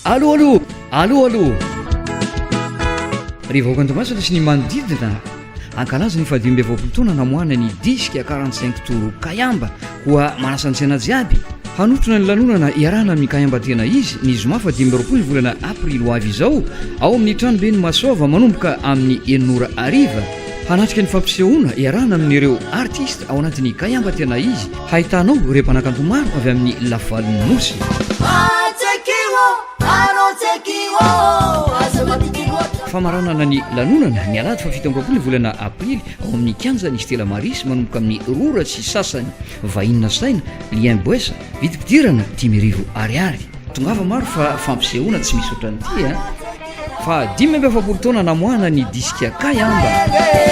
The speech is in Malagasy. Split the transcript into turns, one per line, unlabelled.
allo rehefa hoakantomasatra sy ny manodidina ankalaza ny fadimbe vaopolotona namoana ny diska 45 toro kayamba koa manasany tsaina jiaby hanotrona ny lanonana iarahana amin'ny kayamba tena izy ny zoma fadimbe roapolo ny volana aprily ho avy izao ao amin'ny tranobe ny masova manomboka amin'ny enora ariva hanatrika ny fampisehoana iarahana amin'ireo artiste ao anatin'ny kayamba tena izy hahitanao ireo mpanakanto maro avy amin'ny lavalony nosy famaranana ny lanonana ny alady fa 7 ny volana aprily ao amin'ny kianja ny stela marisy manomboka amin'ny rora sy sasany vahinina saina lien boesa vidipidirana 10,000 ariary tongava maro fa fampisehoana tsy misy ohatran'ity fa 10 taona namoana ny diska kayamba